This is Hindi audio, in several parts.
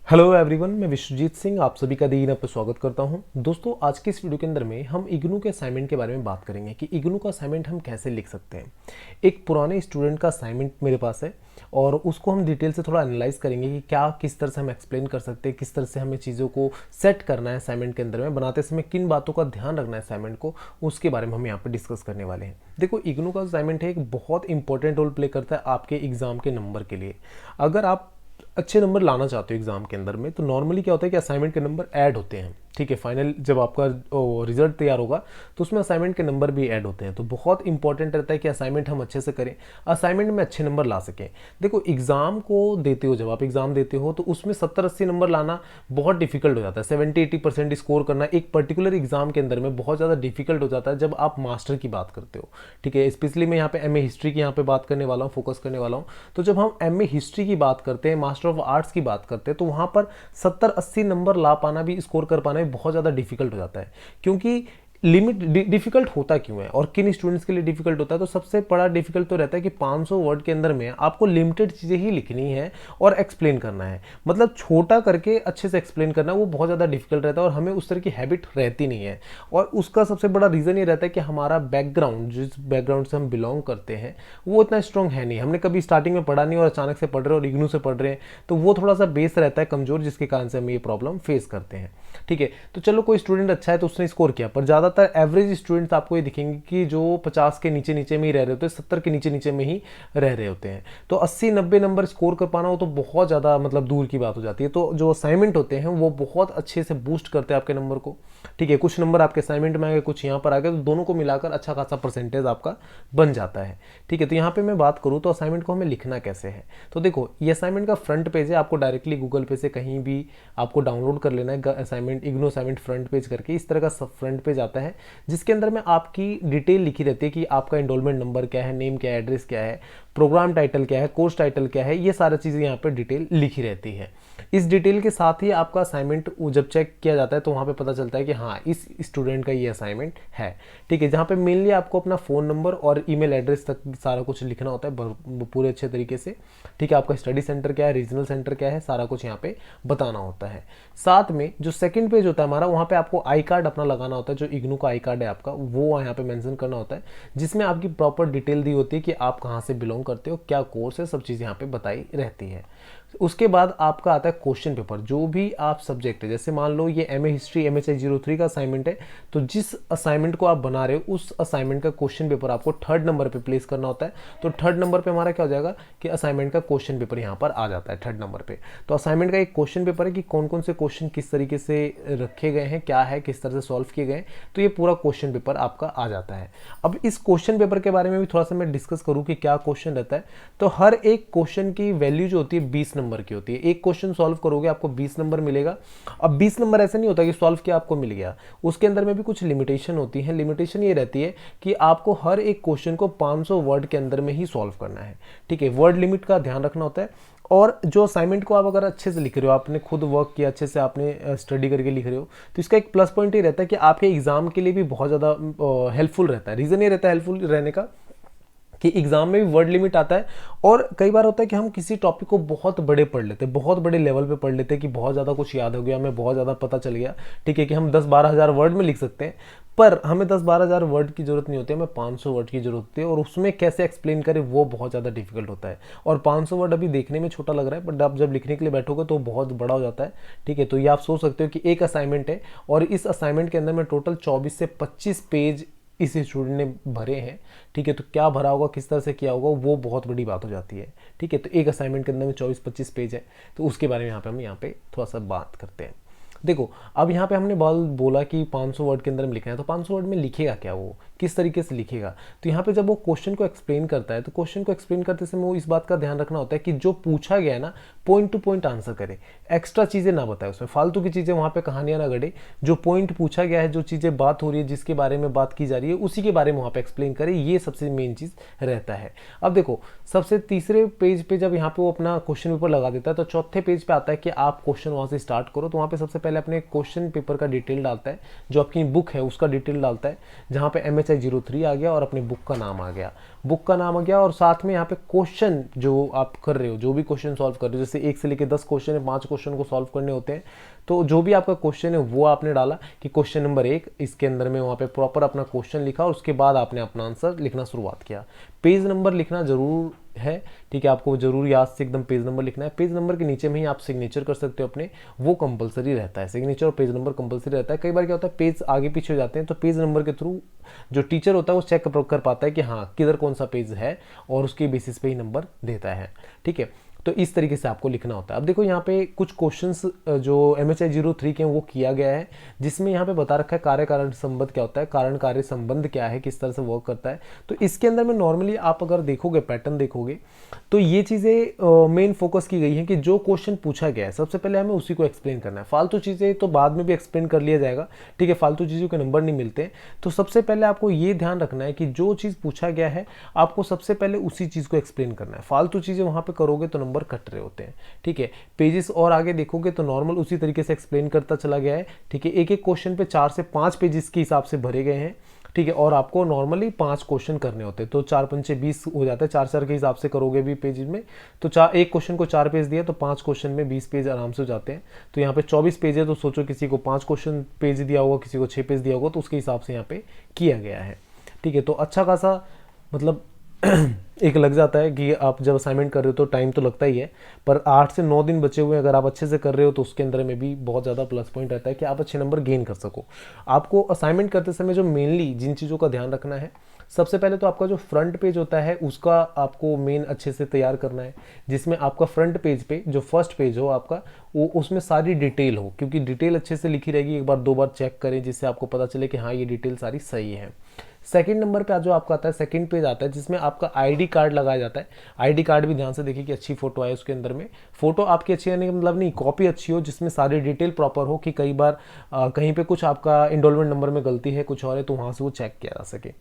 हेलो एवरीवन, मैं विश्वजीत सिंह आप सभी का दीन पे स्वागत करता हूं। दोस्तों, आज के इस वीडियो के अंदर में हम इग्नू के असाइनमेंट के बारे में बात करेंगे कि इग्नू का असाइनमेंट हम कैसे लिख सकते हैं। एक पुराने स्टूडेंट का असाइनमेंट मेरे पास है और उसको हम डिटेल से थोड़ा एनालाइज करेंगे कि क्या किस तरह से हम एक्सप्लेन कर सकते हैं, किस तरह से हमें चीज़ों को सेट करना है असाइनमेंट के अंदर में, बनाते समय किन बातों का ध्यान रखना है असाइनमेंट को, उसके बारे में हम यहाँ पर डिस्कस करने वाले हैं। देखो, इग्नू का असाइनमेंट है एक बहुत इंपॉर्टेंट रोल प्ले करता है आपके एग्जाम के नंबर के लिए। अगर आप अच्छे नंबर लाना चाहते हो एग्जाम के अंदर में, तो नॉर्मली क्या होता है कि असाइनमेंट के नंबर ऐड होते हैं। ठीक है, फाइनल जब आपका रिजल्ट तैयार होगा तो उसमें असाइनमेंट के नंबर भी ऐड होते हैं। तो बहुत इंपॉर्टेंट रहता है कि असाइनमेंट हम अच्छे से करें, असाइनमेंट में अच्छे नंबर ला सकें। देखो, एग्जाम को देते हो, जब आप एग्जाम देते हो तो उसमें 70-80 नंबर लाना बहुत डिफिकल्ट हो जाता है। 70-80% स्कोर करना एक पर्टिकुलर एग्जाम के अंदर में बहुत ज़्यादा डिफिकल्ट हो जाता है जब आप मास्टर की बात करते हो। ठीक है, स्पेशली मैं यहाँ पे एमए हिस्ट्री की यहाँ पे बात करने वाला हूँ, फोकस करने वाला हूँ। तो जब हम एमए हिस्ट्री की बात करते हैं, मास्टर ऑफ आर्ट्स की बात करते हैं, तो वहाँ पर 70-80 नंबर ला पाना भी, स्कोर कर पाना भी बहुत ज़्यादा डिफिकल्ट हो जाता है। क्योंकि लिमिट डिफिकल्ट होता क्यों है और किन स्टूडेंट्स के लिए डिफिकल्ट होता है, तो सबसे बड़ा डिफिकल्ट तो रहता है कि 500 वर्ड के अंदर में आपको लिमिटेड चीज़ें ही लिखनी है और एक्सप्लेन करना है। मतलब छोटा करके अच्छे से एक्सप्लेन करना, वो बहुत ज़्यादा डिफिकल्ट रहता है और हमें उस तरह की हैबिट रहती नहीं है। और उसका सबसे बड़ा रीज़न ये रहता है कि हमारा बैकग्राउंड, जिस बैकग्राउंड से हम बिलोंग करते हैं, वो इतना स्ट्रॉन्ग है नहीं। हमने कभी स्टार्टिंग में पढ़ा नहीं और अचानक से पढ़ रहे हैं और इग्नू से पढ़ रहे हैं, तो वो थोड़ा सा बेस रहता है कमज़ोर, जिसके कारण से हम ये प्रॉब्लम फेस करते हैं। ठीक है, तो चलो कोई स्टूडेंट अच्छा है तो उसने स्कोर किया, पर ज़्यादातर एवरेज स्टूडेंट्स आपको ये दिखेंगे कि जो 50 के नीचे नीचे में ही रह रहे होते हैं, 70 के नीचे नीचे में ही रह रहे होते हैं। तो 80-90 नंबर स्कोर कर पाना वो तो बहुत ज़्यादा मतलब दूर की बात हो जाती है। तो जो असाइनमेंट होते हैं वो बहुत अच्छे से बूस्ट करते हैं आपके नंबर को। ठीक है, कुछ नंबर आपके असाइनमेंट में आ गए, कुछ यहाँ पर आ गए, तो दोनों को मिलाकर अच्छा खासा परसेंटेज आपका बन जाता है। ठीक है, तो यहाँ पे मैं बात करूँ तो असाइनमेंट को हमें लिखना कैसे है। तो देखो, ये असाइनमेंट का फ्रंट पेज है, आपको डायरेक्टली गूगल पे से कहीं भी आपको डाउनलोड कर लेना है assignment, IGNOU assignment front page करके। इस तरह का फ्रंट पेज आता है जिसके अंदर में आपकी डिटेल लिखी रहती है कि आपका एनरोलमेंट नंबर क्या है, नेम क्या है, एड्रेस क्या है, प्रोग्राम टाइटल क्या है, कोर्स टाइटल क्या है, ये सारी चीज़ें यहाँ पे डिटेल लिखी रहती है। इस डिटेल के साथ ही आपका असाइनमेंट जब चेक किया जाता है तो वहाँ पे पता चलता है कि हाँ, इस स्टूडेंट का ये असाइनमेंट है। ठीक है, जहाँ पे मेनली आपको अपना फ़ोन नंबर और ईमेल एड्रेस तक सारा कुछ लिखना होता है पूरे अच्छे तरीके से। ठीक है, आपका स्टडी सेंटर क्या है, रीजनल सेंटर क्या है, सारा कुछ यहाँ पे बताना होता है। साथ में जो सेकंड पेज होता है हमारा, वहाँ पे आपको आई कार्ड अपना लगाना होता है। जो इग्नू का आई कार्ड है आपका, वो यहाँ पे मेंशन करना होता है, जिसमें आपकी प्रॉपर डिटेल दी होती है कि आप कहाँ से बिलोंग करते हो, क्या कोर्स है, सब चीज़ यहाँ पे बताई रहती है। उसके बाद आपका आता है क्वेश्चन पेपर। जो भी आप सब्जेक्ट है, जैसे मान लो ये एमए हिस्ट्री MHI 03 का असाइनमेंट है, तो जिस असाइनमेंट को आप बना रहे हो उस असाइनमेंट का क्वेश्चन पेपर आपको 3rd नंबर पे प्लेस करना होता है। तो 3rd नंबर पे हमारा क्या हो जाएगा कि असाइनमेंट का क्वेश्चन पेपर यहाँ पर आ जाता है 3rd नंबर पे। तो असाइनमेंट का एक क्वेश्चन पेपर है कि कौन कौन से क्वेश्चन किस तरीके से रखे गए हैं, क्या है, किस तरह से सॉल्व किए गए, तो ये पूरा क्वेश्चन पेपर आपका आ जाता है। अब इस क्वेश्चन पेपर के बारे में भी थोड़ा सा मैं डिस्कस करूँ कि क्या क्वेश्चन रहता है। तो हर एक क्वेश्चन की वैल्यू जो होती है 20 नंबर की होती है। एक क्वेश्चन सॉल्व करोगे आपको 20 नंबर मिलेगा। अब 20 नंबर ऐसे नहीं होता कि सॉल्व किया आपको मिल गया, उसके अंदर में भी कुछ लिमिटेशन होती है। लिमिटेशन ये रहती है कि आपको हर एक क्वेश्चन को 500 वर्ड के अंदर में ही सॉल्व करना है। ठीक है, वर्ड लिमिट का ध्यान रखना होता है। और जो असाइनमेंट को आप अगर अच्छे से लिख रहे हो, आपने खुद वर्क किया, अच्छे से आपने स्टडी करके लिख रहे हो, तो इसका एक प्लस पॉइंट ये रहता है कि आपके एग्जाम के लिए भी बहुत ज़्यादा हेल्पफुल रहता है। रीज़न ये रहता है हेल्पफुल रहने का कि एग्जाम में भी वर्ड लिमिट आता है। और कई बार होता है कि हम किसी टॉपिक को बहुत बड़े पढ़ लेते हैं, बहुत बड़े लेवल पे पढ़ लेते हैं कि बहुत ज़्यादा कुछ याद हो गया, हमें बहुत ज़्यादा पता चल गया। ठीक है, कि हम 10-12 हज़ार वर्ड में लिख सकते हैं, पर हमें 10-12 हज़ार वर्ड की जरूरत नहीं होती है, हमें 500 वर्ड की जरूरत होती है। और उसमें कैसे एक्सप्लेन करें वो बहुत ज़्यादा डिफिकल्ट होता है। और 500 वर्ड अभी देखने में छोटा लग रहा है, बट आप जब लिखने के लिए बैठोगे तो बहुत बड़ा हो जाता है। ठीक है, तो ये आप सोच सकते हो कि एक असाइनमेंट है और इस असाइनमेंट के अंदर में टोटल 24 से 25 पेज इस स्टूडेंट ने भरे हैं। ठीक है, तो क्या भरा होगा, किस तरह से किया होगा, वो बहुत बड़ी बात हो जाती है। ठीक है, तो एक असाइनमेंट के अंदर में 24-25 पेज है, तो उसके बारे में हम यहाँ पे थोड़ा सा बात करते हैं। देखो, अब यहाँ पे हमने बोला कि 500 वर्ड के अंदर में लिखना है, तो 500 वर्ड में लिखेगा क्या, वो किस तरीके से लिखेगा। तो यहाँ पे जब वो क्वेश्चन को एक्सप्लेन करता है, तो क्वेश्चन को एक्सप्लेन करते समय वो इस बात का ध्यान रखना होता है कि जो पूछा गया है ना, पॉइंट टू पॉइंट आंसर करे, एक्स्ट्रा चीज़ें ना बताए, उसमें फालतू की चीज़ें, वहाँ पे कहानियाँ ना गढ़े। जो पॉइंट पूछा गया है, जो चीज़ें बात हो रही है, जिसके बारे में बात की जा रही है, उसी के बारे में वहाँ पे एक्सप्लेन करे, ये सबसे मेन चीज़ रहता है। अब देखो, सबसे तीसरे पेज पे जब यहाँ पे वो अपना क्वेश्चन पेपर लगा देता है, तो चौथे पेज पे आता है कि आप क्वेश्चन वहाँ से स्टार्ट करो। तो वहाँ पे सबसे पहले अपने क्वेश्चन पेपर का डिटेल डालता है, जो आपकी बुक है उसका डिटेल डालता है, जहाँ पे MHI 03 आ गया और अपने बुक का नाम आ गया। बुक का नाम आ गया और साथ में यहाँ पे क्वेश्चन जो आप कर रहे हो, जो भी क्वेश्चन सॉल्व कर रहे हो, जैसे 1 से लेकर 10 क्वेश्चन है, 5 क्वेश्चन को सॉल्व करने होते हैं, तो जो भी आपका क्वेश्चन है वो आपने डाला कि क्वेश्चन नंबर 1, इसके अंदर में वहाँ पे प्रॉपर अपना क्वेश्चन लिखा और उसके बाद आपने अपना आंसर लिखना शुरुआत किया। पेज नंबर लिखना जरूर है, ठीक है, आपको जरूर याद से एकदम पेज नंबर लिखना है। पेज नंबर के नीचे में ही आप सिग्नेचर कर सकते हो अपने, वो कंपलसरी रहता है, सिग्नेचर और पेज नंबर कंपलसरी रहता है। कई बार क्या होता है पेज आगे पीछे हो जाते हैं, तो पेज नंबर के थ्रू जो टीचर होता है वो चेक कर पाता है कि हाँ किधर कौन सा पेज है और उसके बेसिस पे ही नंबर देता है, ठीक है। तो इस तरीके से आपको लिखना होता है। अब देखो यहाँ पे कुछ क्वेश्चंस जो MHI 03 के हैं वो किया गया है, जिसमें यहाँ पे बता रखा है कार्य कारण संबंध क्या होता है, कारण कार्य संबंध क्या है, किस तरह से वर्क करता है। तो इसके अंदर में नॉर्मली आप अगर देखोगे, पैटर्न देखोगे, तो ये चीज़ें मेन फोकस की गई है कि जो क्वेश्चन पूछा गया है सबसे पहले हमें उसी को एक्सप्लेन करना है। फालतू चीज़ें तो बाद में भी एक्सप्लेन कर लिया जाएगा, ठीक है, फालतू चीज़ों के नंबर नहीं मिलते। तो सबसे पहले आपको ये ध्यान रखना है कि जो चीज़ पूछा गया है आपको सबसे पहले उसी चीज़ को एक्सप्लेन करना है। फालतू चीज़ें वहाँ पे करोगे तो नंबर कट रहे होते हैं, ठीक है। पेजेस और आगे देखोगे तो नॉर्मल उसी तरीके से एक्सप्लेन करता चला गया है, ठीक है। एक एक क्वेश्चन पे 4 से 5 पेजेस के हिसाब से भरे गए हैं, ठीक है, और आपको नॉर्मली 5 क्वेश्चन करने होते हैं, तो 4 पंचे 20 हो जाता है। 4 के हिसाब से करोगे भी पेज में तो एक क्वेश्चन को 4 पेज दिया तो 5 क्वेश्चन में 20 पेज आराम से हो जाते हैं। तो यहाँ पे 24 पेज है, तो सोचो किसी को 5 क्वेश्चन पेज दिया होगा, किसी को 6 पेज दिया होगा, तो उसके हिसाब से यहाँ पे किया गया है, ठीक है। तो अच्छा खासा मतलब एक लग जाता है कि आप जब असाइनमेंट कर रहे हो तो टाइम तो लगता ही है, पर 8 से 9 दिन बचे हुए अगर आप अच्छे से कर रहे हो तो उसके अंदर में भी बहुत ज़्यादा प्लस पॉइंट रहता है कि आप अच्छे नंबर गेन कर सको। आपको असाइनमेंट करते समय जो मेनली जिन चीज़ों का ध्यान रखना है, सबसे पहले तो आपका जो फ्रंट पेज होता है उसका आपको मेन अच्छे से तैयार करना है, जिसमें आपका फ्रंट पेज पे जो फर्स्ट पेज हो आपका वो उसमें सारी डिटेल हो, क्योंकि डिटेल अच्छे से लिखी रहेगी। एक बार 2 बार चेक करें जिससे आपको पता चले कि हाँ ये डिटेल सारी सही है। सेकंड नंबर पे जो आपका आता है, सेकंड पेज आता है जिसमें आपका आईडी कार्ड लगाया जाता है। आईडी कार्ड भी ध्यान से देखिए कि अच्छी फोटो आए उसके अंदर में। फोटो आपकी अच्छी आने का मतलब नहीं, कॉपी अच्छी हो जिसमें सारी डिटेल प्रॉपर हो, कि कई बार कहीं पे कुछ आपका इनरोलमेंट नंबर में गलती है, कुछ और है, तो वहाँ से वो चेक किया जा सके।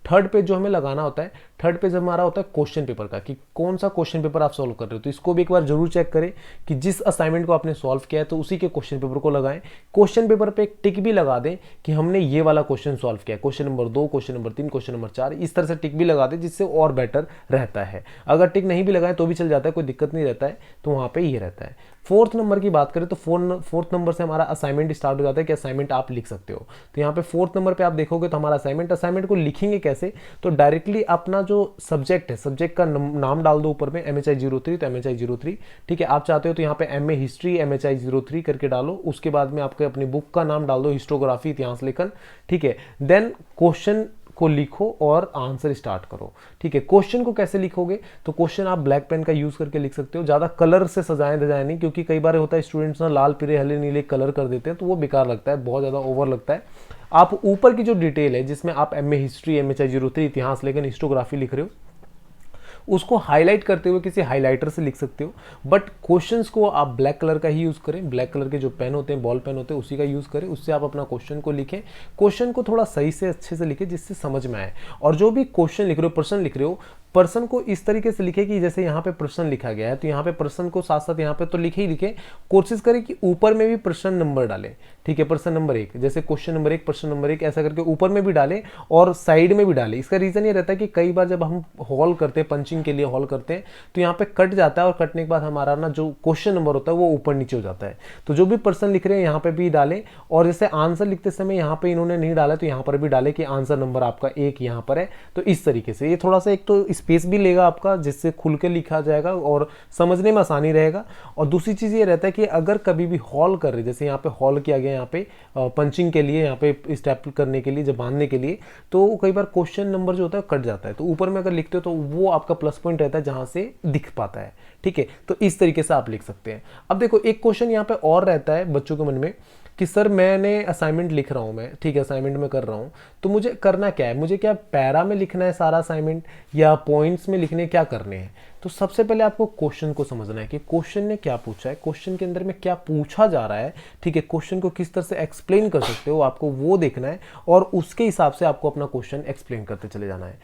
थर्ड पेज जो हमें लगाना होता है, थर्ड पेज हमारा होता है क्वेश्चन पेपर का, कि कौन सा क्वेश्चन पेपर आप सॉल्व कर रहे हो। तो इसको भी एक बार जरूर चेक करें कि जिस असाइनमेंट को आपने सॉल्व किया है तो उसी के क्वेश्चन पेपर को लगाएं। क्वेश्चन पेपर पे एक टिक भी लगा दें कि हमने ये वाला क्वेश्चन सॉल्व किया, question number 2, question number 3, question number 4, इस तरह से टिक भी लगा दें जिससे और बेटर रहता है। अगर टिक नहीं भी लगाएं तो भी चल जाता है, कोई दिक्कत नहीं रहता है, तो वहाँ पे ये रहता है। फोर्थ नंबर की बात करें तो फोर्थ नंबर से हमारा असाइनमेंट स्टार्ट हो जाता है कि असाइनमेंट आप लिख सकते हो। तो यहाँ पे फोर्थ नंबर पे आप देखोगे तो हमारा असाइनमेंट को लिखेंगे कैसे, तो डायरेक्टली अपना जो सब्जेक्ट है, सब्जेक्ट का नाम डाल दो ऊपर में, MHI 03, तो MHI 03, ठीक है। आप चाहते हो तो यहाँ पे MA हिस्ट्री MHI 03 करके डालो। उसके बाद में आपके अपनी बुक का नाम डाल दो, हिस्टोग्राफी, इतिहास लेखन, ठीक है। देन क्वेश्चन को लिखो और आंसर स्टार्ट करो, ठीक है। क्वेश्चन को कैसे लिखोगे, तो क्वेश्चन आप ब्लैक पेन का यूज करके लिख सकते हो, ज्यादा कलर से सजाएं धजाएं नहीं, क्योंकि कई बार होता है स्टूडेंट्स ना लाल पीले हरे नीले कलर कर देते हैं, तो वो बेकार लगता है, बहुत ज्यादा ओवर लगता है। आप ऊपर की जो डिटेल है जिसमें आप MA हिस्ट्री MHI 03 इतिहास लेखन हिस्टोग्राफी लिख रहे हो, उसको हाईलाइट करते हुए किसी हाइलाइटर से लिख सकते हो, बट क्वेश्चंस को आप ब्लैक कलर का ही यूज करें। ब्लैक कलर के जो पेन होते हैं, बॉल पेन होते हैं, उसी का यूज करें, उससे आप अपना क्वेश्चन को लिखें। क्वेश्चन को थोड़ा सही से अच्छे से लिखें जिससे समझ में आए, और जो भी क्वेश्चन लिख रहे हो, प्रश्न लिख रहे हो, प्रश्न को इस तरीके से लिखे कि जैसे यहाँ पे प्रश्न लिखा गया है तो यहाँ पे प्रश्न को साथ साथ यहाँ पे तो लिखे ही लिखे, कोशिश करें कि ऊपर में भी प्रश्न नंबर डालें, ठीक है। प्रश्न नंबर 1, जैसे क्वेश्चन नंबर 1 प्रश्न नंबर 1 ऐसा करके ऊपर में भी डालें और साइड में भी डालें। इसका रीजन ये रहता है कि कई बार जब हम हॉल करते हैं, पंचिंग के लिए हॉल करते हैं, तो यहाँ पे कट जाता है और कटने के बाद हमारा ना जो क्वेश्चन नंबर होता है वो ऊपर नीचे हो जाता है। तो जो भी प्रश्न लिख रहे हैं यहाँ पे भी डालें, और जैसे आंसर लिखते समय यहाँ पे इन्होंने नहीं डाला तो यहाँ पर भी डाले कि आंसर नंबर आपका 1 यहाँ पर है। तो इस तरीके से ये थोड़ा सा एक तो स्पेस भी लेगा आपका, जिससे खुल के लिखा जाएगा और समझने में आसानी रहेगा। और दूसरी चीज ये रहता है कि अगर कभी भी हॉल कर रहे, जैसे यहाँ पे हॉल किया गया, यहाँ पे पंचिंग के लिए, यहाँ पे स्टेप करने के लिए, जब बांधने के लिए, तो कई बार क्वेश्चन नंबर जो होता है कट जाता है, तो ऊपर में अगर लिखते हो तो वो आपका प्लस पॉइंट रहता है जहां से दिख पाता है, ठीक है। तो इस तरीके से आप लिख सकते हैं। अब देखो एक क्वेश्चन यहाँ पे और रहता है बच्चों के मन में कि सर मैंने असाइनमेंट लिख रहा हूँ, मैं ठीक है असाइनमेंट में कर रहा हूँ, तो मुझे करना क्या है, मुझे क्या पैरा में लिखना है सारा असाइनमेंट या पॉइंट्स में लिखने, क्या करने हैं। तो सबसे पहले आपको क्वेश्चन को समझना है कि क्वेश्चन ने क्या पूछा है, क्वेश्चन के अंदर में क्या पूछा जा रहा है, ठीक है। क्वेश्चन को किस तरह से एक्सप्लेन कर सकते हो आपको वो देखना है, और उसके हिसाब से आपको अपना क्वेश्चन एक्सप्लेन करते चले जाना है।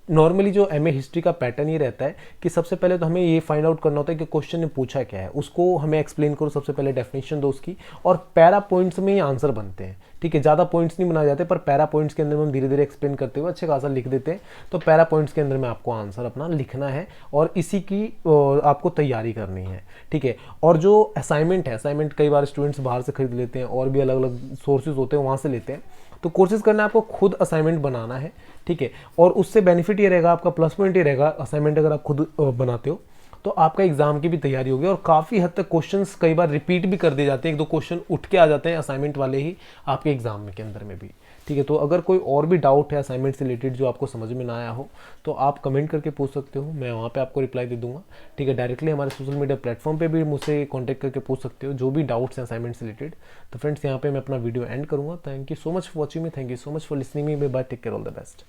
नॉर्मली जो एमए हिस्ट्री का पैटर्न ये रहता है कि सबसे पहले तो हमें ये फाइंड आउट करना होता है कि क्वेश्चन ने पूछा क्या है, उसको हमें एक्सप्लेन करो, सबसे पहले डेफिनेशन दो उसकी, और पैरा पॉइंट्स में ही आंसर बनते हैं। ठीक है, ज़्यादा पॉइंट्स नहीं बनाए जाते, पर पैरा पॉइंट्स के अंदर में हम धीरे धीरे एक्सप्लेन करते हुए अच्छे खासा लिख देते हैं। तो पैरा पॉइंट्स के अंदर में आपको आंसर अपना लिखना है और इसी की आपको तैयारी करनी है। ठीक है, और जो असाइनमेंट है, असाइनमेंट कई बार स्टूडेंट्स बाहर से खरीद लेते हैं और भी अलग अलग सोर्सेज होते हैं, वहाँ से लेते हैं। तो कोशिश करना है आपको खुद असाइनमेंट बनाना है। ठीक है, और उससे बेनिफिट ये रहेगा, आपका प्लस पॉइंट ये रहेगा, असाइनमेंट अगर आप खुद बनाते हो तो आपका एग्जाम की भी तैयारी होगी और काफ़ी हद तक क्वेश्चंस कई बार रिपीट भी कर दिए जाते हैं, एक दो क्वेश्चन उठ के आ जाते हैं असाइनमेंट वाले ही आपके एग्जाम के अंदर में भी। ठीक है, तो अगर कोई और भी डाउट है असाइनमेंट से रिलेटेड जो आपको समझ में ना आया हो तो आप कमेंट करके पूछ सकते हो, मैं वहाँ पे आपको रिप्लाई दे दूंगा। ठीक है, डायरेक्टली हमारे सोशल मीडिया प्लेटफॉर्म पे भी मुझसे कॉन्टैक्ट करके पूछ सकते हो जो भी डाउट्स हैं असाइनमेंट से रिलेटेड। तो फ्रेंड्स, यहाँ पे मैं अपना वीडियो एंड करूँगा। Thank you so much for watching me, thank you so much for listening me, bye, take care, all the best.